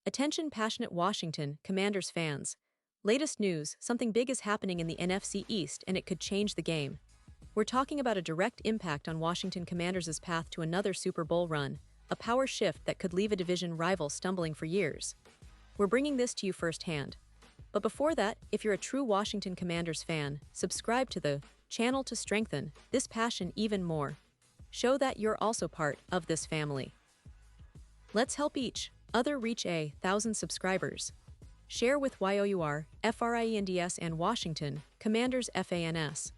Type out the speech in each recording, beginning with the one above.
Attention passionate Washington Commanders fans. Latest news, something big is happening in the NFC East and it could change the game. We're talking about a direct impact on Washington Commanders' path to another Super Bowl run, a power shift that could leave a division rival stumbling for years. We're bringing this to you firsthand. But before that, if you're a true Washington Commanders fan, subscribe to the channel to strengthen this passion even more. Show that you're also part of this family. Let's help each other reach 1,000 subscribers. Share with YOUR, FRIENDS and Washington Commanders FANS.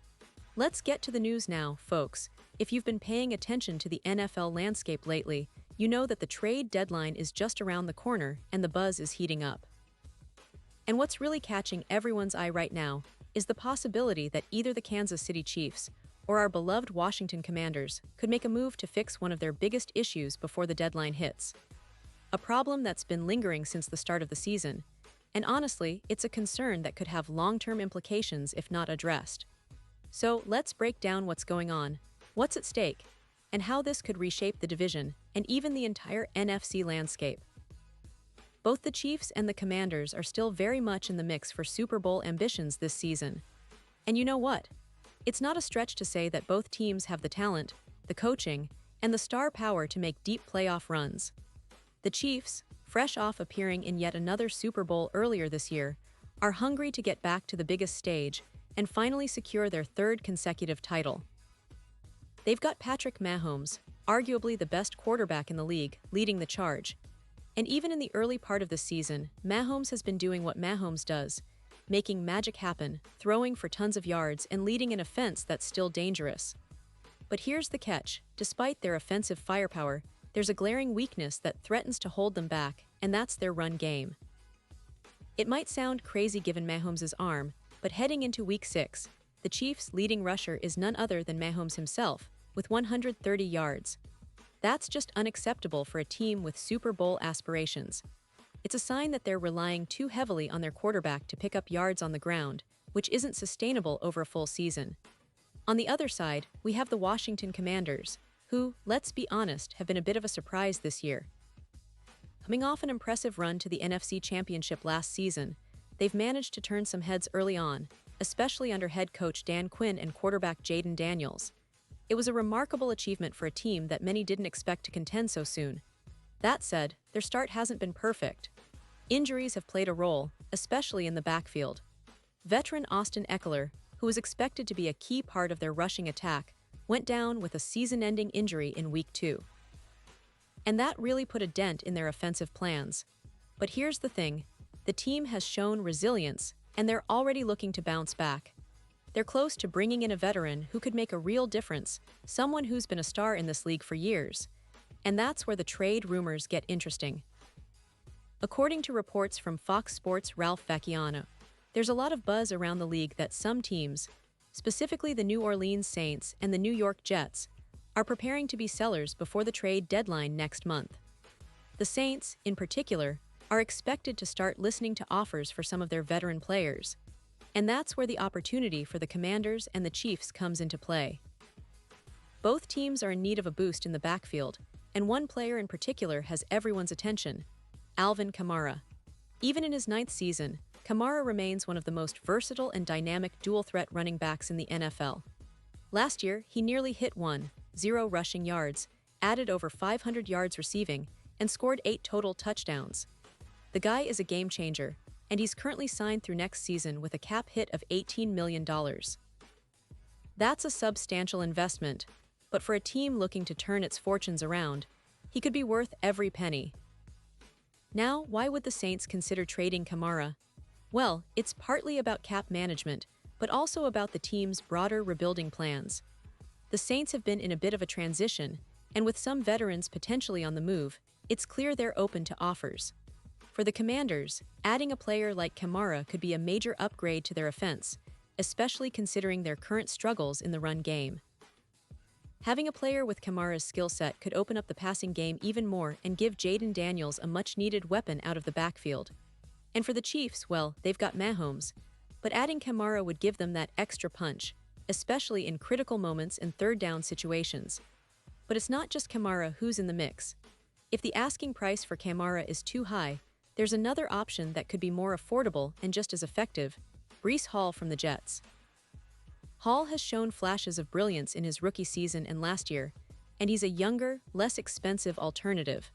Let's get to the news now, folks. If you've been paying attention to the NFL landscape lately, you know that the trade deadline is just around the corner and the buzz is heating up. And what's really catching everyone's eye right now is the possibility that either the Kansas City Chiefs or our beloved Washington Commanders could make a move to fix one of their biggest issues before the deadline hits. A problem that's been lingering since the start of the season, and honestly, it's a concern that could have long-term implications if not addressed. So let's break down what's going on, what's at stake, and how this could reshape the division and even the entire NFC landscape. Both the Chiefs and the Commanders are still very much in the mix for Super Bowl ambitions this season. And you know what? It's not a stretch to say that both teams have the talent, the coaching, and the star power to make deep playoff runs. The Chiefs, fresh off appearing in yet another Super Bowl earlier this year, are hungry to get back to the biggest stage and finally secure their third consecutive title. They've got Patrick Mahomes, arguably the best quarterback in the league, leading the charge. And even in the early part of the season, Mahomes has been doing what Mahomes does, making magic happen, throwing for tons of yards and leading an offense that's still dangerous. But here's the catch: despite their offensive firepower, there's a glaring weakness that threatens to hold them back, and that's their run game. It might sound crazy given Mahomes' arm, but heading into Week 6, the Chiefs' leading rusher is none other than Mahomes himself, with 130 yards. That's just unacceptable for a team with Super Bowl aspirations. It's a sign that they're relying too heavily on their quarterback to pick up yards on the ground, which isn't sustainable over a full season. On the other side, we have the Washington Commanders, who, let's be honest, have been a bit of a surprise this year. Coming off an impressive run to the NFC Championship last season, they've managed to turn some heads early on, especially under head coach Dan Quinn and quarterback Jayden Daniels. It was a remarkable achievement for a team that many didn't expect to contend so soon. That said, their start hasn't been perfect. Injuries have played a role, especially in the backfield. Veteran Austin Eckler, who was expected to be a key part of their rushing attack, went down with a season-ending injury in Week 2. And that really put a dent in their offensive plans. But here's the thing: the team has shown resilience, and they're already looking to bounce back. They're close to bringing in a veteran who could make a real difference, someone who's been a star in this league for years. And that's where the trade rumors get interesting. According to reports from Fox Sports' Ralph Vacchiano, there's a lot of buzz around the league that some teams, specifically the New Orleans Saints and the New York Jets, are preparing to be sellers before the trade deadline next month. The Saints, in particular, are expected to start listening to offers for some of their veteran players. And that's where the opportunity for the Commanders and the Chiefs comes into play. Both teams are in need of a boost in the backfield, and one player in particular has everyone's attention: Alvin Kamara. Even in his 9th season, Kamara remains one of the most versatile and dynamic dual-threat running backs in the NFL. Last year, he nearly hit 1,000 rushing yards, added over 500 yards receiving, and scored 8 total touchdowns. The guy is a game-changer, and he's currently signed through next season with a cap hit of $18 million. That's a substantial investment, but for a team looking to turn its fortunes around, he could be worth every penny. Now, why would the Saints consider trading Kamara? Well, it's partly about cap management, but also about the team's broader rebuilding plans. The Saints have been in a bit of a transition, and with some veterans potentially on the move, it's clear they're open to offers. For the Commanders, adding a player like Kamara could be a major upgrade to their offense, especially considering their current struggles in the run game. Having a player with Kamara's skill set could open up the passing game even more and give Jayden Daniels a much-needed weapon out of the backfield. And for the Chiefs, well, they've got Mahomes, but adding Kamara would give them that extra punch, especially in critical moments and third-down situations. But it's not just Kamara who's in the mix. If the asking price for Kamara is too high, There's another option that could be more affordable and just as effective: Breece Hall from the Jets. Hall has shown flashes of brilliance in his rookie season and last year, and he's a younger, less expensive alternative.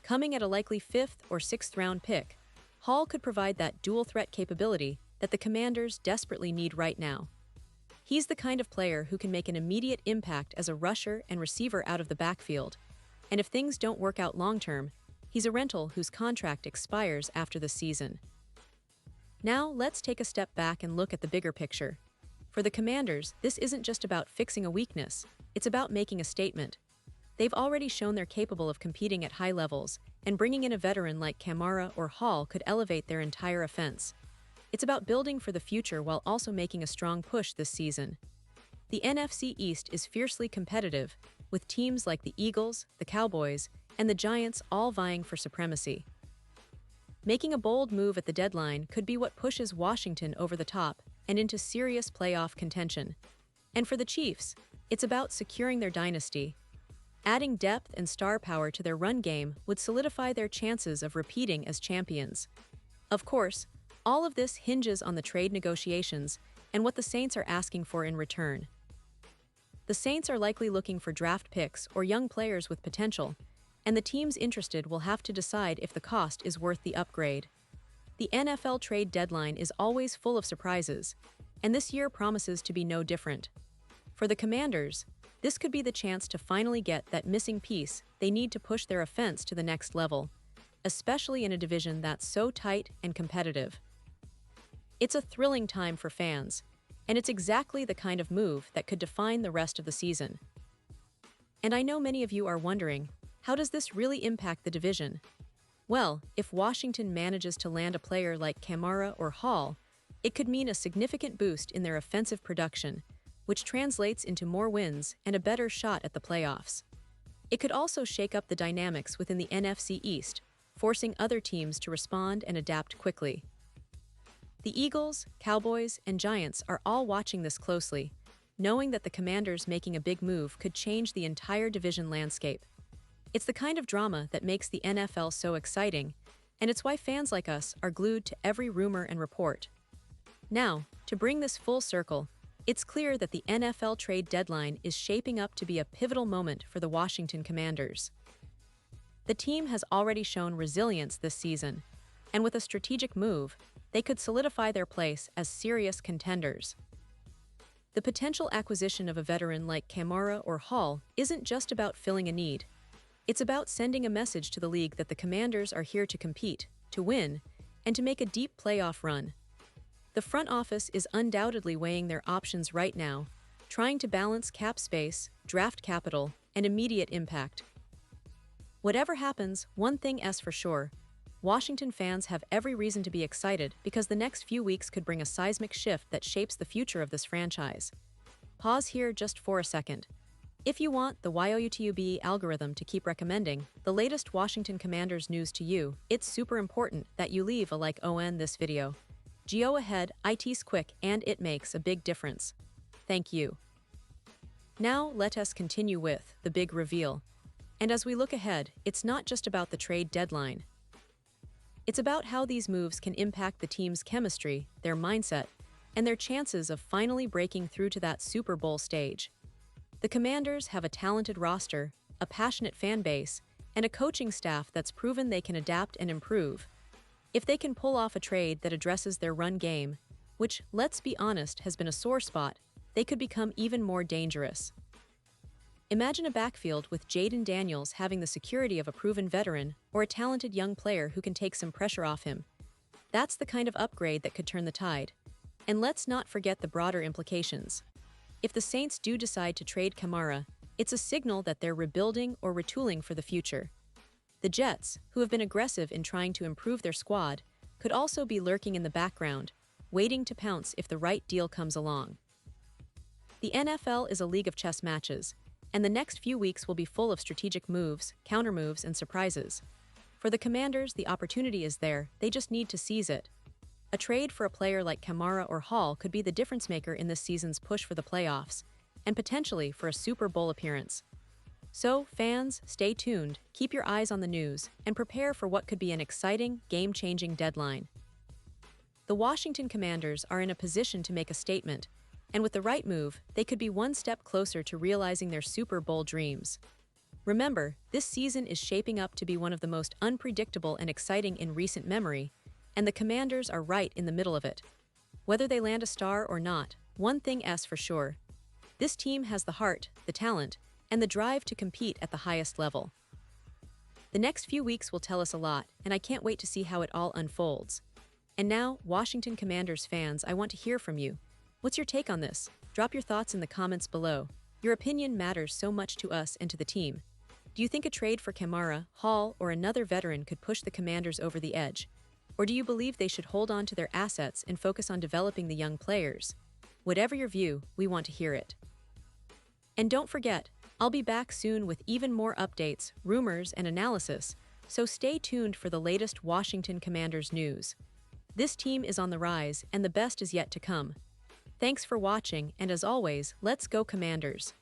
Coming at a likely 5th or 6th round pick, Hall could provide that dual-threat capability that the Commanders desperately need right now. He's the kind of player who can make an immediate impact as a rusher and receiver out of the backfield, and if things don't work out long-term, he's a rental whose contract expires after the season. Now, let's take a step back and look at the bigger picture. For the Commanders, this isn't just about fixing a weakness, it's about making a statement. They've already shown they're capable of competing at high levels, and bringing in a veteran like Kamara or Hall could elevate their entire offense. It's about building for the future while also making a strong push this season. The NFC East is fiercely competitive, with teams like the Eagles, the Cowboys, and the Giants all vying for supremacy. Making a bold move at the deadline could be what pushes Washington over the top and into serious playoff contention. And for the Chiefs, it's about securing their dynasty. Adding depth and star power to their run game would solidify their chances of repeating as champions. Of course, all of this hinges on the trade negotiations and what the Saints are asking for in return. The Saints are likely looking for draft picks or young players with potential, and the teams interested will have to decide if the cost is worth the upgrade. The NFL trade deadline is always full of surprises, and this year promises to be no different. For the Commanders, this could be the chance to finally get that missing piece they need to push their offense to the next level, especially in a division that's so tight and competitive. It's a thrilling time for fans, and it's exactly the kind of move that could define the rest of the season. And I know many of you are wondering, how does this really impact the division? Well, if Washington manages to land a player like Kamara or Hall, it could mean a significant boost in their offensive production, which translates into more wins and a better shot at the playoffs. It could also shake up the dynamics within the NFC East, forcing other teams to respond and adapt quickly. The Eagles, Cowboys, and Giants are all watching this closely, knowing that the Commanders making a big move could change the entire division landscape. It's the kind of drama that makes the NFL so exciting, and it's why fans like us are glued to every rumor and report. Now, to bring this full circle, it's clear that the NFL trade deadline is shaping up to be a pivotal moment for the Washington Commanders. The team has already shown resilience this season, and with a strategic move, they could solidify their place as serious contenders. The potential acquisition of a veteran like Kamara or Hall isn't just about filling a need. It's about sending a message to the league that the Commanders are here to compete, to win, and to make a deep playoff run. The front office is undoubtedly weighing their options right now, trying to balance cap space, draft capital, and immediate impact. Whatever happens, one thing is for sure: Washington fans have every reason to be excited because the next few weeks could bring a seismic shift that shapes the future of this franchise. Pause here just for a second. If you want the YouTube algorithm to keep recommending the latest Washington Commanders news to you, it's super important that you leave a like on this video. Go ahead, it's quick and it makes a big difference. Thank you. Now let us continue with the big reveal. And as we look ahead, it's not just about the trade deadline. It's about how these moves can impact the team's chemistry, their mindset, and their chances of finally breaking through to that Super Bowl stage. The Commanders have a talented roster, a passionate fan base, and a coaching staff that's proven they can adapt and improve. If they can pull off a trade that addresses their run game, which, let's be honest, has been a sore spot, they could become even more dangerous. Imagine a backfield with Jaden Daniels having the security of a proven veteran or a talented young player who can take some pressure off him. That's the kind of upgrade that could turn the tide. And let's not forget the broader implications. If the Saints do decide to trade Kamara, it's a signal that they're rebuilding or retooling for the future. The Jets, who have been aggressive in trying to improve their squad, could also be lurking in the background, waiting to pounce if the right deal comes along. The NFL is a league of chess matches, and the next few weeks will be full of strategic moves, countermoves, and surprises. For the Commanders, the opportunity is there, they just need to seize it. A trade for a player like Kamara or Hall could be the difference maker in this season's push for the playoffs, and potentially for a Super Bowl appearance. So, fans, stay tuned, keep your eyes on the news, and prepare for what could be an exciting, game-changing deadline. The Washington Commanders are in a position to make a statement, and with the right move, they could be one step closer to realizing their Super Bowl dreams. Remember, this season is shaping up to be one of the most unpredictable and exciting in recent memory, and the Commanders are right in the middle of it. Whether they land a star or not, one thing is for sure. This team has the heart, the talent, and the drive to compete at the highest level. The next few weeks will tell us a lot, and I can't wait to see how it all unfolds. And now, Washington Commanders fans, I want to hear from you. What's your take on this? Drop your thoughts in the comments below. Your opinion matters so much to us and to the team. Do you think a trade for Kamara, Hall, or another veteran could push the Commanders over the edge? Or do you believe they should hold on to their assets and focus on developing the young players? Whatever your view, we want to hear it. And don't forget, I'll be back soon with even more updates, rumors, and analysis, so stay tuned for the latest Washington Commanders news. This team is on the rise, and the best is yet to come. Thanks for watching, and as always, let's go Commanders!